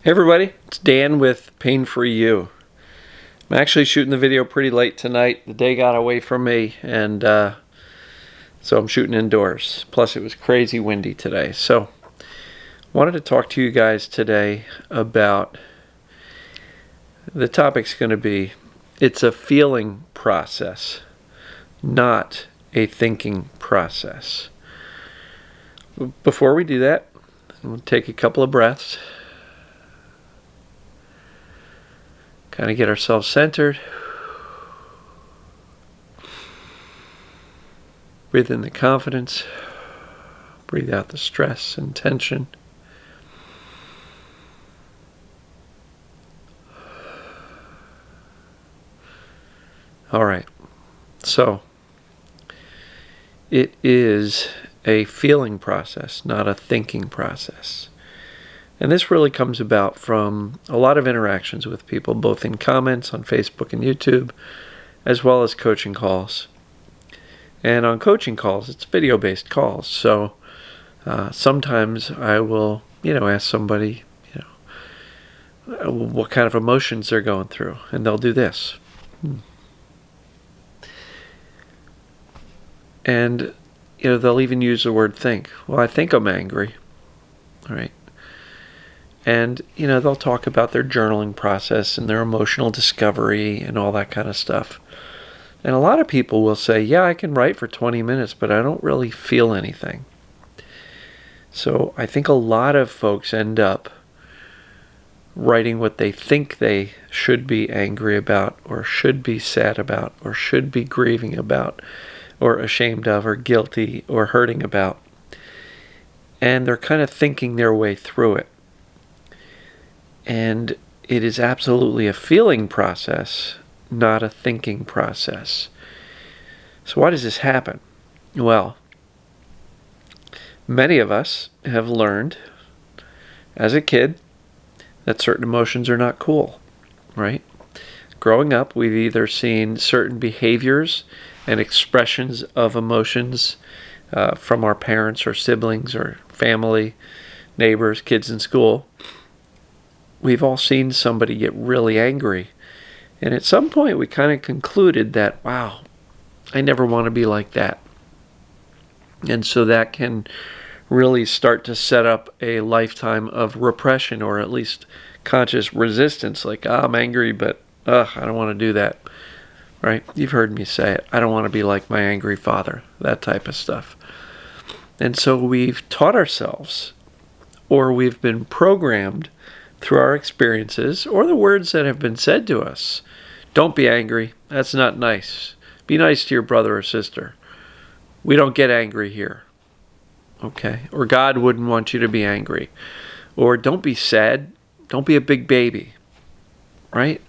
Hey everybody, it's Dan with Pain Free You. I'm actually shooting the video pretty late tonight. The day got away from me, and so I'm shooting indoors. Plus it was crazy windy today. So wanted to talk to you guys today about, the topic's going to be, it's a feeling process, not a thinking process. Before we do that, we'll take a couple of breaths. Kind of get ourselves centered. Breathe in the confidence. Breathe out the stress and tension. All right. So, it is a feeling process, not a thinking process. And this really comes about from a lot of interactions with people, both in comments on Facebook and YouTube, as well as coaching calls. And on coaching calls, it's video-based calls. So sometimes I will, ask somebody, what kind of emotions they're going through, and they'll do this. And, they'll even use the word think. Well, I think I'm angry. All right. And, they'll talk about their journaling process and their emotional discovery and all that kind of stuff. And a lot of people will say, yeah, I can write for 20 minutes, but I don't really feel anything. So I think a lot of folks end up writing what they think they should be angry about, or should be sad about, or should be grieving about, or ashamed of, or guilty, or hurting about. And they're kind of thinking their way through it. And it is absolutely a feeling process, not a thinking process. So why does this happen? Well, many of us have learned as a kid that certain emotions are not cool, right? Growing up, we've either seen certain behaviors and expressions of emotions from our parents or siblings or family, neighbors, kids in school. We've all seen somebody get really angry. And at some point we kind of concluded that, wow, I never want to be like that. And so that can really start to set up a lifetime of repression, or at least conscious resistance. Like, I'm angry, but I don't want to do that. Right? You've heard me say it. I don't want to be like my angry father. That type of stuff. And so we've taught ourselves, or we've been programmed through our experiences, or the words that have been said to us. Don't be angry. That's not nice. Be nice to your brother or sister. We don't get angry here. Okay? Or God wouldn't want you to be angry. Or don't be sad. Don't be a big baby. Right?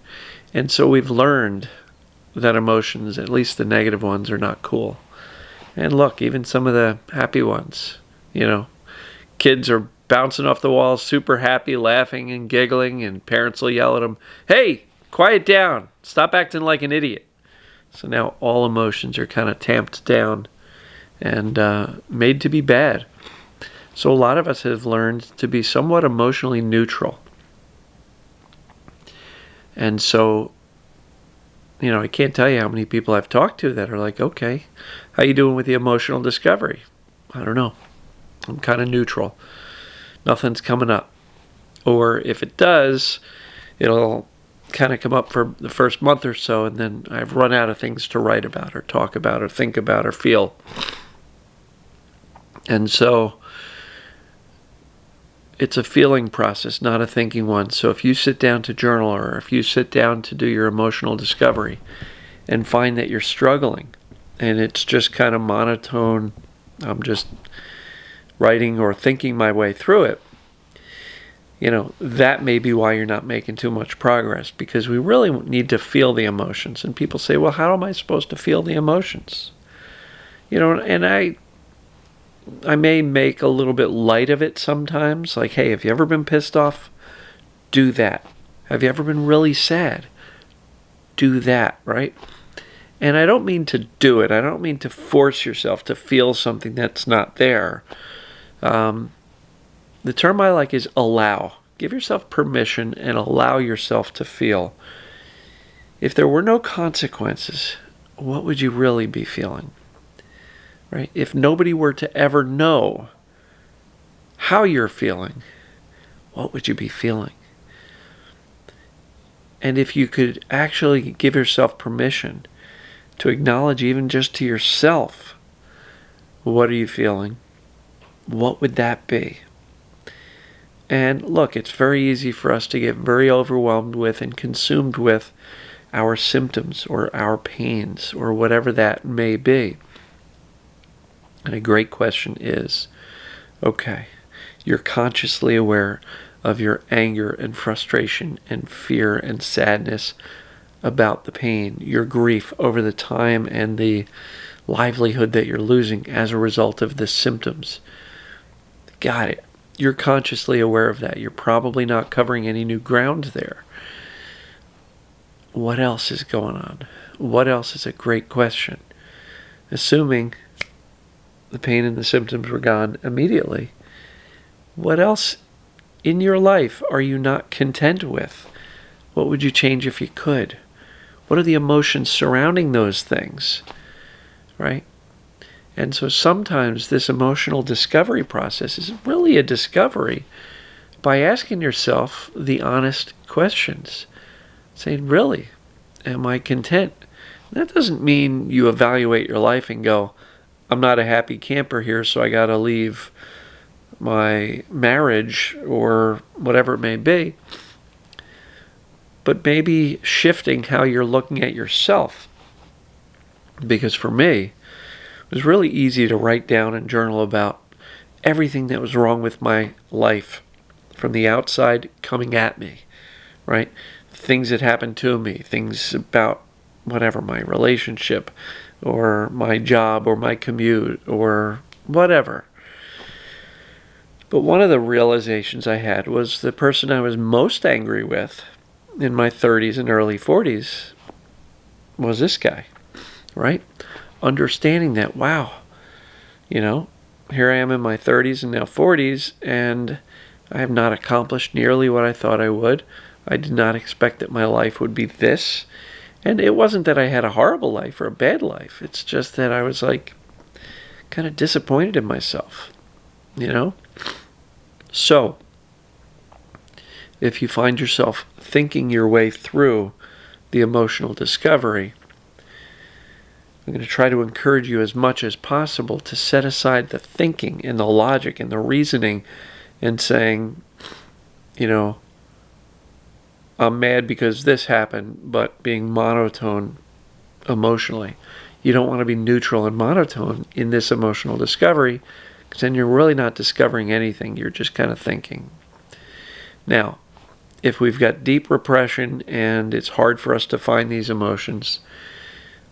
And so we've learned that emotions, at least the negative ones, are not cool. And look, even some of the happy ones, kids are bouncing off the walls, super happy, laughing and giggling, and parents will yell at them, hey, quiet down, stop acting like an idiot. So now all emotions are kind of tamped down and made to be bad. So a lot of us have learned to be somewhat emotionally neutral. And so, I can't tell you how many people I've talked to that are like, okay, how you doing with the emotional discovery? I don't know. I'm kind of neutral. Nothing's coming up. Or if it does, it'll kind of come up for the first month or so, and then I've run out of things to write about or talk about or think about or feel. And so it's a feeling process, not a thinking one. So if you sit down to journal, or if you sit down to do your emotional discovery and find that you're struggling and it's just kind of monotone, I'm just writing or thinking my way through it, that may be why you're not making too much progress, because we really need to feel the emotions. And people say, well, how am I supposed to feel the emotions? And I may make a little bit light of it sometimes. Like, hey, have you ever been pissed off? Do that. Have you ever been really sad? Do that, right? And I don't mean to do it. I don't mean to force yourself to feel something that's not there. The term I like is allow. Give yourself permission and allow yourself to feel. If there were no consequences, what would you really be feeling? Right? If nobody were to ever know how you're feeling, what would you be feeling? And if you could actually give yourself permission to acknowledge, even just to yourself, what are you feeling? What would that be? And look, it's very easy for us to get very overwhelmed with and consumed with our symptoms or our pains or whatever that may be. And a great question is, okay, you're consciously aware of your anger and frustration and fear and sadness about the pain, your grief over the time and the livelihood that you're losing as a result of the symptoms. Got it. You're consciously aware of that. You're probably not covering any new ground there. What else is going on? What else is a great question? Assuming the pain and the symptoms were gone immediately, what else in your life are you not content with? What would you change if you could? What are the emotions surrounding those things? Right? And so sometimes this emotional discovery process is really a discovery by asking yourself the honest questions. Saying, really, am I content? That doesn't mean you evaluate your life and go, I'm not a happy camper here, so I got to leave my marriage or whatever it may be. But maybe shifting how you're looking at yourself. Because for me, it was really easy to write down and journal about everything that was wrong with my life from the outside coming at me, right? Things that happened to me, things about whatever, my relationship or my job or my commute or whatever. But one of the realizations I had was the person I was most angry with in my 30s and early 40s was this guy, right? Understanding that, wow, here I am in my 30s and now 40s, and I have not accomplished nearly what I thought I would. I did not expect that my life would be this. And it wasn't that I had a horrible life or a bad life. It's just that I was kind of disappointed in myself, So, if you find yourself thinking your way through the emotional discovery, I'm going to try to encourage you as much as possible to set aside the thinking and the logic and the reasoning and saying, I'm mad because this happened, but being monotone emotionally. You don't want to be neutral and monotone in this emotional discovery, because then you're really not discovering anything. You're just kind of thinking. Now, if we've got deep repression and it's hard for us to find these emotions,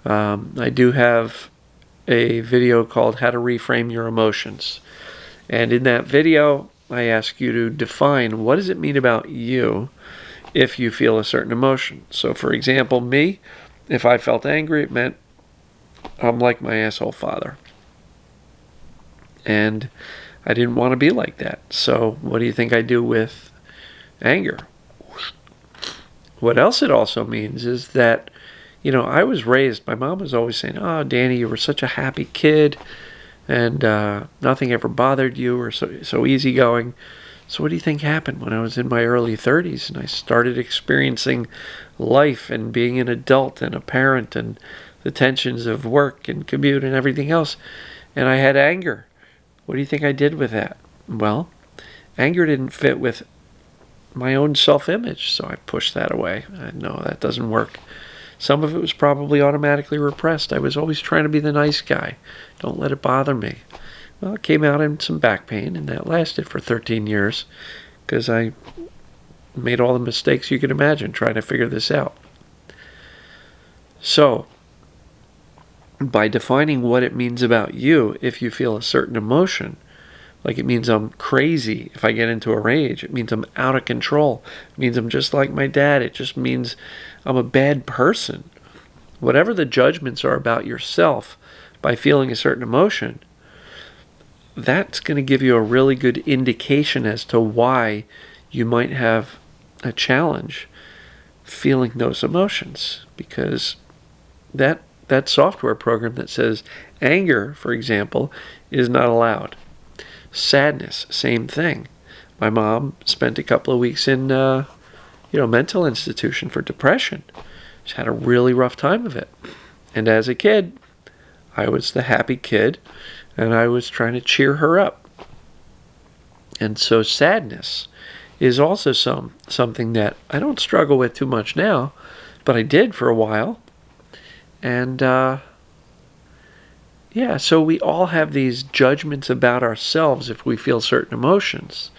I do have a video called How to Reframe Your Emotions. And in that video, I ask you to define what does it mean about you if you feel a certain emotion. So for example, me, if I felt angry, it meant I'm like my asshole father. And I didn't want to be like that. So what do you think I do with anger? What else it also means is that, I was raised, my mom was always saying, oh, Danny, you were such a happy kid, and nothing ever bothered you, or so easygoing. So what do you think happened when I was in my early 30s and I started experiencing life and being an adult and a parent and the tensions of work and commute and everything else? And I had anger. What do you think I did with that? Well, anger didn't fit with my own self-image, so I pushed that away. I know that doesn't work. Some of it was probably automatically repressed. I was always trying to be the nice guy. Don't let it bother me. Well, it came out in some back pain, and that lasted for 13 years because I made all the mistakes you could imagine trying to figure this out. So, by defining what it means about you if you feel a certain emotion, like it means I'm crazy if I get into a rage. It means I'm out of control. It means I'm just like my dad. It just means I'm a bad person. Whatever the judgments are about yourself by feeling a certain emotion, that's going to give you a really good indication as to why you might have a challenge feeling those emotions, because that software program that says anger, for example, is not allowed. Sadness, same thing. My mom spent a couple of weeks in mental institution for depression. She had a really rough time of it. And as a kid, I was the happy kid, and I was trying to cheer her up. And so sadness is also something that I don't struggle with too much now, but I did for a while. And so we all have these judgments about ourselves if we feel certain emotions.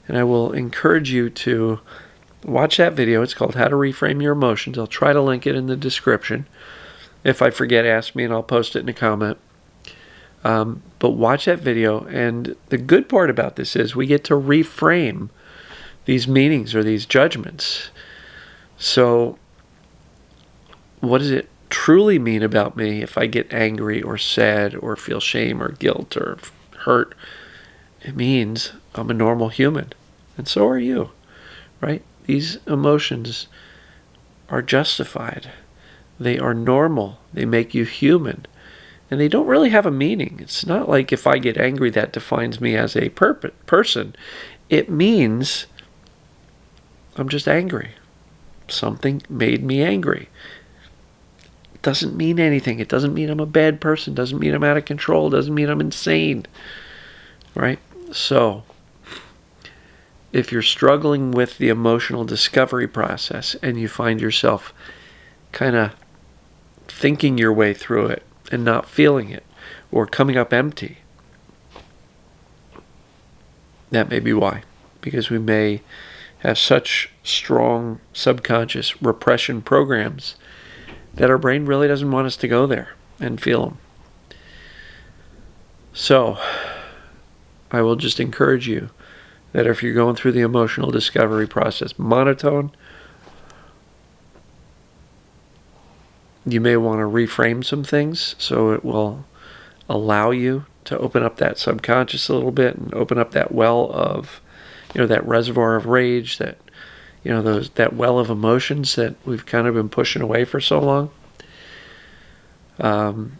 And I will encourage you to watch that video. It's called How to Reframe Your Emotions. I'll try to link it in the description. If I forget, ask me and I'll post it in a comment. But watch that video. And the good part about this is we get to reframe these meanings or these judgments. So what does it truly mean about me if I get angry or sad or feel shame or guilt or hurt? It means I'm a normal human, and so are you, right? These emotions are justified. They are normal. They make you human, and they don't really have a meaning. It's not like if I get angry that defines me as a person. It means I'm just angry. Something made me angry. It doesn't mean anything. It doesn't mean I'm a bad person. It doesn't mean I'm out of control. It doesn't mean I'm insane, right? So if you're struggling with the emotional discovery process and you find yourself kind of thinking your way through it and not feeling it, or coming up empty, that may be why. Because we may have such strong subconscious repression programs that our brain really doesn't want us to go there and feel them. So I will just encourage you that if you're going through the emotional discovery process monotone, you may want to reframe some things so it will allow you to open up that subconscious a little bit and open up that well of, that reservoir of rage, that, that well of emotions that we've kind of been pushing away for so long. And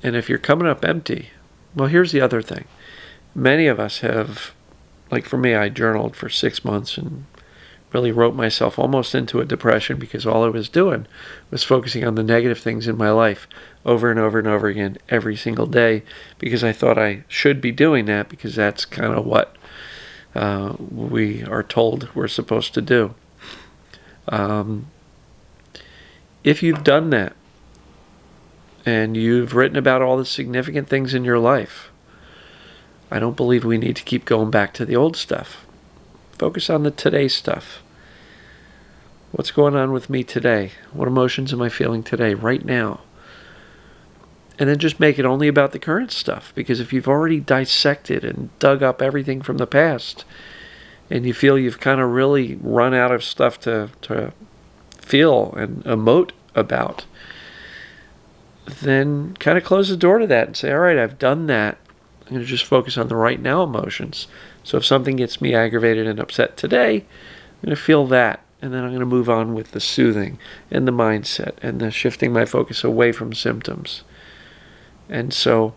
if you're coming up empty, well, here's the other thing. Many of us have, like for me, I journaled for 6 months and really wrote myself almost into a depression because all I was doing was focusing on the negative things in my life over and over and over again every single day, because I thought I should be doing that because that's kind of what we are told we're supposed to do. If you've done that and you've written about all the significant things in your life, I don't believe we need to keep going back to the old stuff. Focus on the today stuff. What's going on with me today? What emotions am I feeling today, right now? And then just make it only about the current stuff. Because if you've already dissected and dug up everything from the past, and you feel you've kind of really run out of stuff to feel and emote about, then kind of close the door to that and say, all right, I've done that. I'm going to just focus on the right now emotions. So if something gets me aggravated and upset today, I'm going to feel that. And then I'm going to move on with the soothing and the mindset and the shifting my focus away from symptoms. And so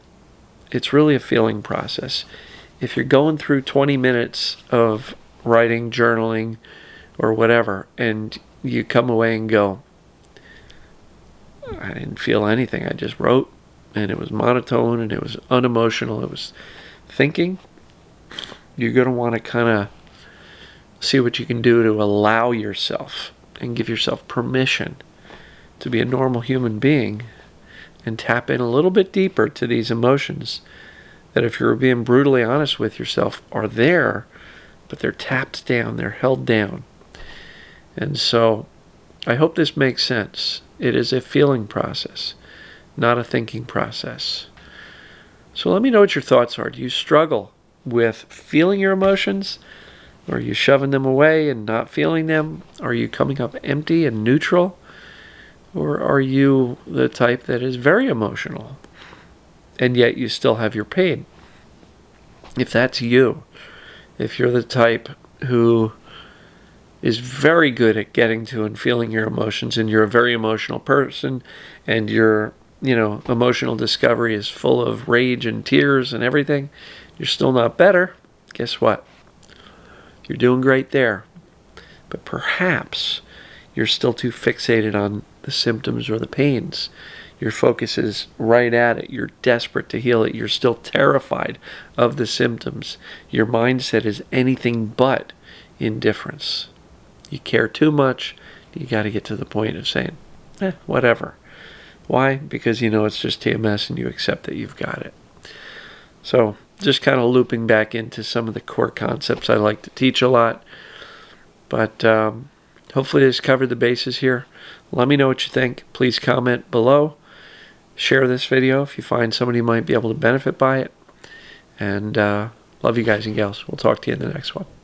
it's really a feeling process. If you're going through 20 minutes of writing, journaling, or whatever, and you come away and go, I didn't feel anything. I just wrote, and it was monotone, and it was unemotional. It was thinking. You're going to want to kind of see what you can do to allow yourself and give yourself permission to be a normal human being and tap in a little bit deeper to these emotions that, if you're being brutally honest with yourself, are there, but they're tapped down, they're held down. And so I hope this makes sense. It is a feeling process, not a thinking process. So let me know what your thoughts are. Do you struggle with feeling your emotions? Are you shoving them away and not feeling them? Are you coming up empty and neutral? Or are you the type that is very emotional and yet you still have your pain? If that's you, if you're the type who is very good at getting to and feeling your emotions, and you're a very emotional person, and your emotional discovery is full of rage and tears and everything, you're still not better, guess what? You're doing great there. But perhaps you're still too fixated on the symptoms or the pains. Your focus is right at it. You're desperate to heal it. You're still terrified of the symptoms. Your mindset is anything but indifference. You care too much. You got to get to the point of saying, whatever. Why? Because you know it's just TMS and you accept that you've got it. So just kind of looping back into some of the core concepts I like to teach a lot. But hopefully this covered the bases here. Let me know what you think. Please comment below. Share this video if you find somebody might be able to benefit by it. And love you guys and gals. We'll talk to you in the next one.